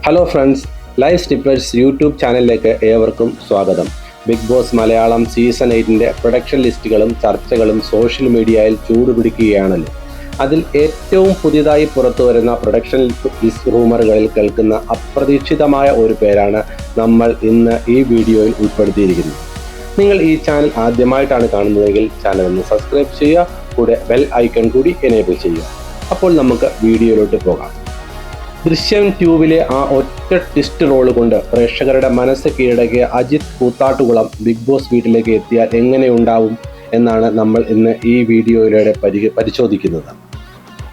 Hello friends, live snipers YouTube ചാനലിലേക്ക് ഏവർക്കും സ്വാഗതം. ബിഗ് ബോസ് മലയാളം സീസൺ 8-ന്റെ പ്രൊഡക്ഷൻ ലിസ്റ്റുകളും ചർച്ചകളും സോഷ്യൽ മീഡിയയിൽ ചൂടുപിടിക്കുകയാണല്ലോ. അതിൽ ഏറ്റവും പുതിയതായി പുറത്തു വരുന്ന പ്രൊഡക്ഷൻ ലിസ്റ്റ് റൂമറുകളിൽ കേൾക്കുന്ന അപ്രതീക്ഷിതമായ ഒരു പേരാണ് നമ്മൾ ഇന്ന് ഈ വീഡിയോയിൽ ഉൾപ്പെടുത്തിയിരിക്കുന്നത്. നിങ്ങൾ ഈ ചാനൽ ആദ്യമായിട്ടാണ് കാണുന്നതെങ്കിൽ ചാനൽ ഒന്ന് സബ്സ്ക്രൈബ് ചെയ്യുക, കൂടെ ബെൽ ഐക്കൺ കൂടി എനേബിൾ ചെയ്യുക. അപ്പോൾ നമുക്ക് വീഡിയോയിലോട്ട് പോകാം. ദൃശ്യം 2-ലെ ആ ഒറ്റ ട്വിസ്റ്റ് റോള് കൊണ്ട് പ്രേക്ഷകരുടെ മനസ്സ് കീഴടക്കിയ അജിത് കൂത്താട്ടുകുളം ബിഗ് ബോസ് വീട്ടിലേക്ക് എത്തിയാൽ എങ്ങനെയുണ്ടാവും എന്നാണ് നമ്മൾ ഇന്ന് ഈ വീഡിയോയിലൂടെ പരിശോധിക്കുന്നത്.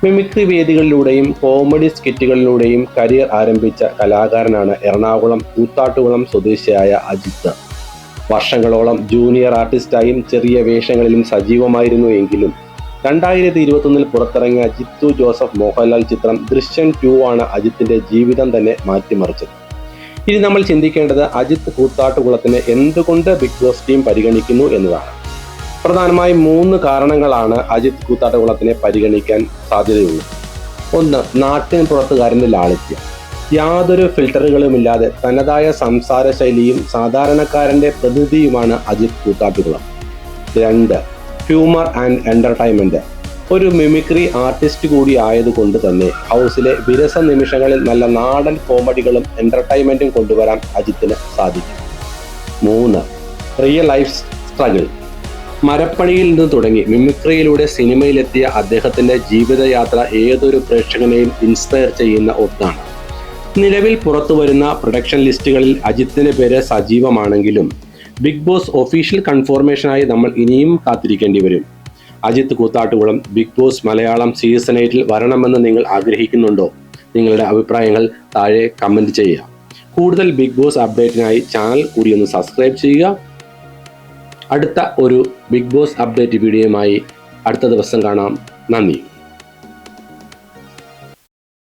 മിമിക്രി വേദികളിലൂടെയും കോമഡി സ്കിറ്റുകളിലൂടെയും കരിയർ ആരംഭിച്ച കലാകാരനാണ് എറണാകുളം കൂത്താട്ടുകുളം സ്വദേശിയായ അജിത്ത്. വർഷങ്ങളോളം ജൂനിയർ ആർട്ടിസ്റ്റായും ചെറിയ വേഷങ്ങളിലും സജീവമായിരുന്നു എങ്കിലും 2021 പുറത്തിറങ്ങിയ ജിത്തു ജോസഫ് മോഹൻലാൽ ചിത്രം ദൃശ്യം 2 ആണ് അജിത്തിന്റെ ജീവിതം തന്നെ മാറ്റിമറിച്ചത്. ഇനി നമ്മൾ ചിന്തിക്കേണ്ടത് അജിത്ത് കൂത്താട്ടുകുളത്തിനെ എന്തുകൊണ്ട് ബിഗ് ബോസ് ടീം പരിഗണിക്കുന്നു എന്നതാണ്. പ്രധാനമായും 3 കാരണങ്ങളാണ് അജിത്ത് കൂത്താട്ടുകുളത്തിനെ പരിഗണിക്കാൻ സാധ്യതയുള്ളത്. 1. നാട്ടിൻ പുറത്തുകാരന്റെ ലാളിത്യം. യാതൊരു ഫിൽട്ടറുകളുമില്ലാതെ തനതായ സംസാര ശൈലിയും സാധാരണക്കാരന്റെ പ്രതിനിധിയുമാണ് Ajith Koothattukulam. 2. Humour and entertainment. ഒരു മിമിക്രി ആർട്ടിസ്റ്റ് കൂടി ആയതുകൊണ്ട് തന്നെ ഹൗസിലെ വിരസ നിമിഷങ്ങളിൽ നല്ല നാടൻ കോമഡികളും എൻ്റർടൈൻമെൻറ്റും കൊണ്ടുവരാൻ അജിത്തിന് സാധിക്കും. 3. Real life struggle. മരപ്പണിയിൽ നിന്ന് തുടങ്ങി മിമിക്രിയിലൂടെ സിനിമയിലെത്തിയ അദ്ദേഹത്തിൻ്റെ ജീവിതയാത്ര ഏതൊരു പ്രേക്ഷകനെയും ഇൻസ്പയർ ചെയ്യുന്ന ഒന്നാണ്. നിലവിൽ പുറത്തു വരുന്ന പ്രൊഡക്ഷൻ ലിസ്റ്റുകളിൽ അജിത്തിൻ്റെ പേര് സജീവമാണെങ്കിലും ബിഗ് ബോസ് ഒഫീഷ്യൽ കൺഫർമേഷനായി നമ്മൾ ഇനിയും കാത്തിരിക്കേണ്ടി വരും. Ajith Koothattukulam Big Boss Malayalam season 8-ൽ വരണമെന്ന് നിങ്ങൾ ആഗ്രഹിക്കുന്നുണ്ടോ? നിങ്ങളുടെ അഭിപ്രായങ്ങൾ താഴെ കമൻറ്റ് ചെയ്യുക. കൂടുതൽ ബിഗ് ബോസ് അപ്ഡേറ്റിനായി ചാനൽ കൂടി ഒന്ന് സബ്സ്ക്രൈബ് ചെയ്യുക. അടുത്ത ഒരു ബിഗ് ബോസ് അപ്ഡേറ്റ് വീഡിയോയുമായി അടുത്ത ദിവസം കാണാം. നന്ദി.